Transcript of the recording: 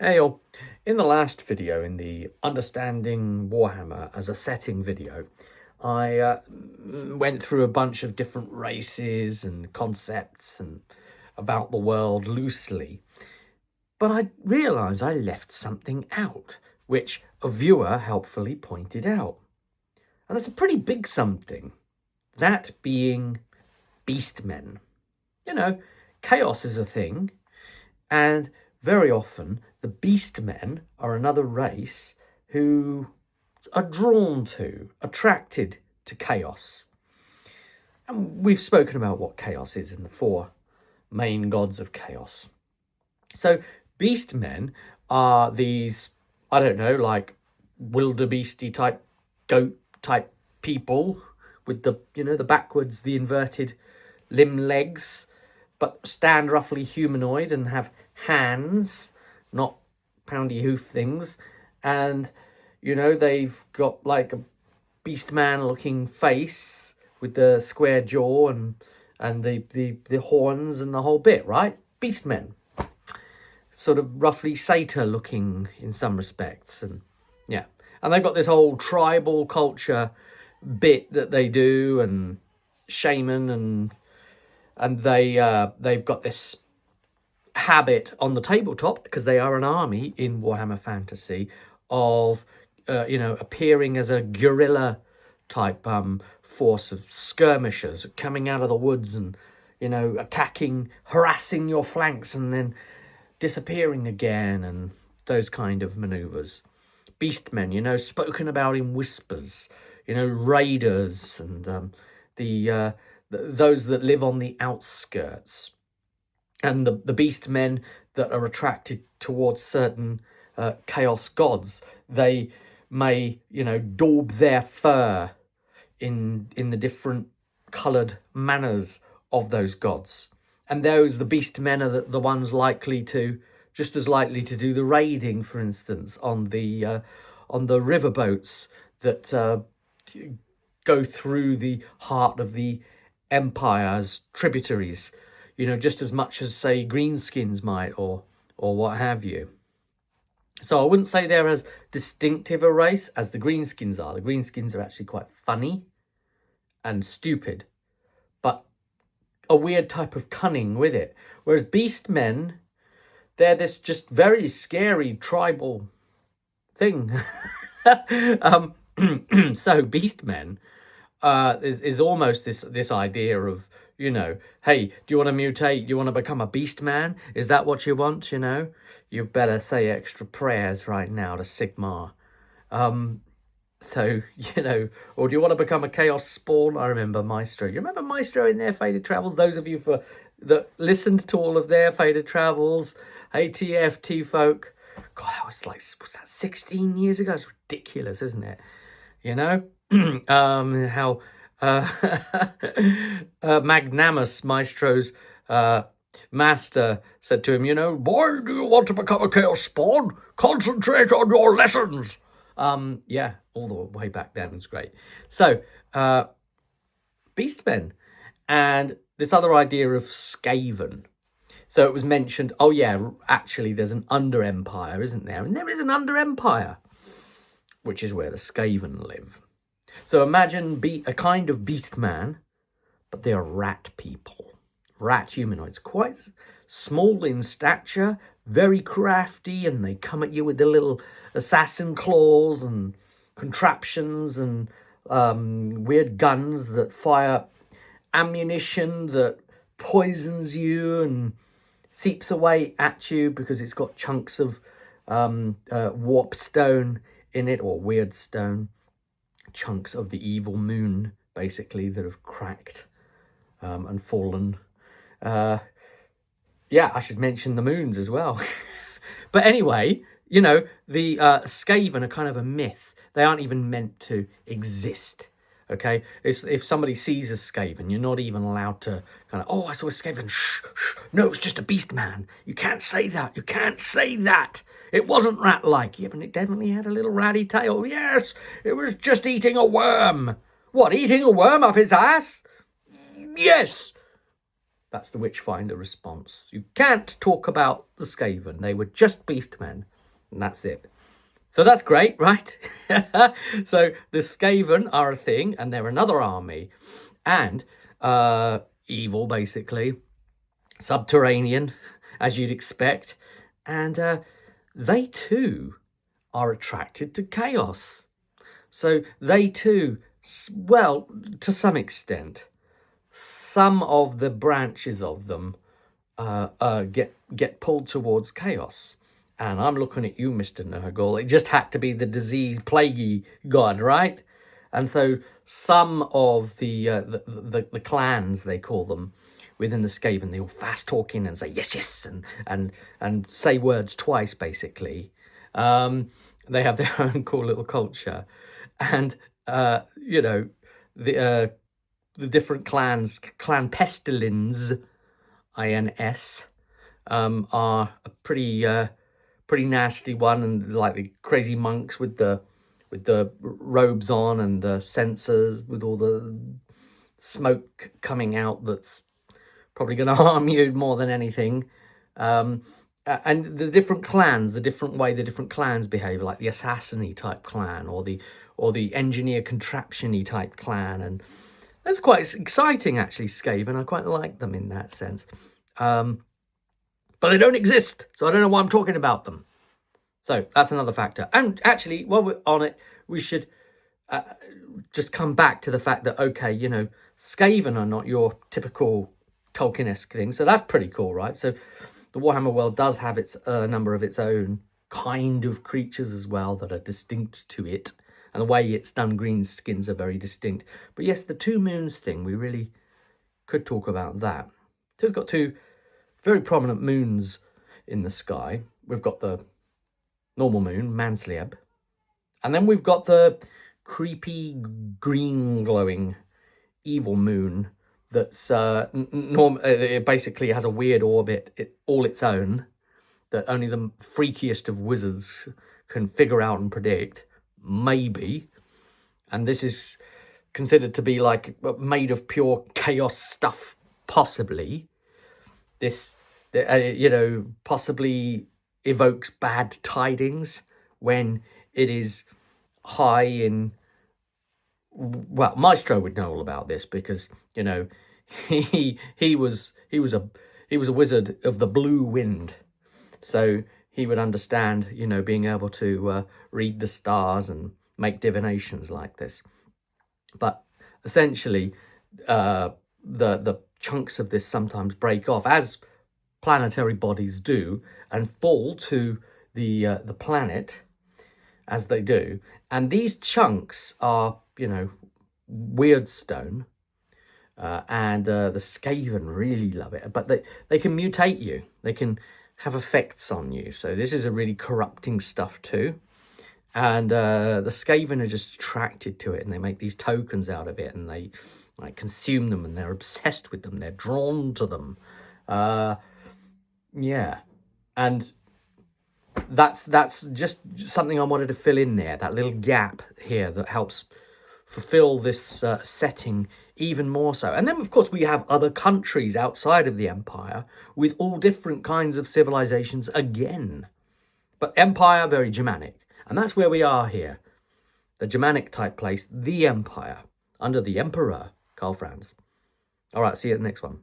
Hey all, in the last video, in the Understanding Warhammer as a Setting video, I went through a bunch of different races and concepts and about the world loosely. But I realised I left something out, which a viewer helpfully pointed out. And it's a pretty big something, that being beastmen. You know, chaos is a thing, and very often the beastmen are another race who are drawn to, attracted to chaos. And we've spoken about what chaos is in the four main gods of chaos. So beastmen are these, I don't know, like wildebeesty type, goat type people with the, the backwards, the inverted limb legs, but stand roughly humanoid and have hands, not poundy hoof things. And, they've got like a beastman looking face with the square jaw and the horns and the whole bit, right? Beastmen. Sort of roughly satyr looking in some respects. And yeah. And they've got this whole tribal culture bit that they do, and shaman, and they've got this habit on the tabletop, because they are an army in Warhammer Fantasy, of appearing as a guerrilla type force of skirmishers coming out of the woods and attacking, harassing your flanks and then disappearing again, and those kind of maneuvers. Beastmen, spoken about in whispers, raiders, and those that live on the outskirts, and the beast men that are attracted towards certain chaos gods. They may, daub their fur in the different coloured manners of those gods. And the beast men are the ones just as likely to do the raiding, for instance, on the riverboats that go through the heart of the Empire's tributaries, just as much as, say, greenskins might, or what have you. So I wouldn't say they're as distinctive a race as the greenskins are. The greenskins are actually quite funny and stupid, but a weird type of cunning with it. Whereas beastmen, they're this just very scary tribal thing. So beastmen is almost this idea of, hey, do you want to mutate? Do you want to become a beast man? Is that what you want? You better say extra prayers right now to Sigmar. So, or do you want to become a chaos spawn? I remember Maestro. You remember Maestro in their Faded Travels? Those of you that listened to all of their Faded Travels, ATFT folk. God, that was that 16 years ago? It's ridiculous, isn't it? How magnanimous Maestro's master said to him, boy, do you want to become a chaos spawn? Concentrate on your lessons. Yeah, all the way back then was great. So, beastmen, and this other idea of Skaven. So it was mentioned, oh yeah, actually there's an under-empire, isn't there? And there is an under-empire, which is where the Skaven live. So imagine a kind of beast man, but they are rat people. Rat humanoids, quite small in stature, very crafty, and they come at you with their little assassin claws and contraptions and weird guns that fire ammunition that poisons you and seeps away at you because it's got chunks of warp stone in it, or weird stone, chunks of the evil moon, basically, that have cracked and fallen. Yeah, I should mention the moons as well. But anyway, the Skaven are kind of a myth. They aren't even meant to exist. Okay, if somebody sees a Skaven, you're not even allowed to kind of, oh, I saw a Skaven. Shh. No, it's just a beast man. You can't say that. You can't say that. It wasn't rat-like. Yeah, but it definitely had a little ratty tail. Yes, it was just eating a worm. What, eating a worm up its ass? Yes. That's the Witchfinder response. You can't talk about the Skaven. They were just beastmen, and that's it. So that's great, right? So the Skaven are a thing, and they're another army, and evil, basically, subterranean, as you'd expect, and they too are attracted to chaos. So they too, well, to some extent, some of the branches of them get pulled towards chaos. And I'm looking at you, Mr. Nurgle. It just had to be the disease plaguey god, right? And so some of the clans, they call them, within the Skaven, they all fast talking and say yes, yes, and say words twice, basically. They have their own cool little culture, and you know, the different clans, Clan Pestilens, INS, are a pretty nasty one, and like the crazy monks with the robes on and the sensors with all the smoke coming out that's probably going to harm you more than anything. And the different clans, the different way the different clans behave, like the assassin-y type clan or the engineer contraption-y type clan, and that's quite exciting actually. Skaven, I quite like them in that sense. But they don't exist, so I don't know why I'm talking about them. So that's another factor. And actually, while we're on it, we should just come back to the fact that, okay, you know, Skaven are not your typical Tolkien-esque thing, so that's pretty cool, right? So the Warhammer world does have its number of its own kind of creatures as well that are distinct to it, and the way it's done, green skins are very distinct. But yes, the two moons thing, we really could talk about that. So it's got two very prominent moons in the sky. We've got the normal moon, Manslieb, and then we've got the creepy green glowing evil moon that's it basically has a weird orbit all its own that only the freakiest of wizards can figure out and predict, maybe. And this is considered to be like made of pure chaos stuff, possibly. This, you know, possibly evokes bad tidings when it is high in... Well, Maestro would know all about this because, you know, he was a wizard of the blue wind, so he would understand, you know, being able to read the stars and make divinations like this. But essentially, the chunks of this sometimes break off, as planetary bodies do, and fall to the planet as they do. And these chunks are, you know, weird stone, and the Skaven really love it. But they can mutate you. They can have effects on you. So this is a really corrupting stuff too. And the Skaven are just attracted to it, and they make these tokens out of it, and they like consume them, and they're obsessed with them. They're drawn to them. Yeah, and that's just something I wanted to fill in there, that little gap here that helps fulfill this setting even more so. And then, of course, we have other countries outside of the Empire with all different kinds of civilizations again. But Empire, very Germanic. And that's where we are here. The Germanic type place, the Empire, under the Emperor, Karl Franz. All right, see you at the next one.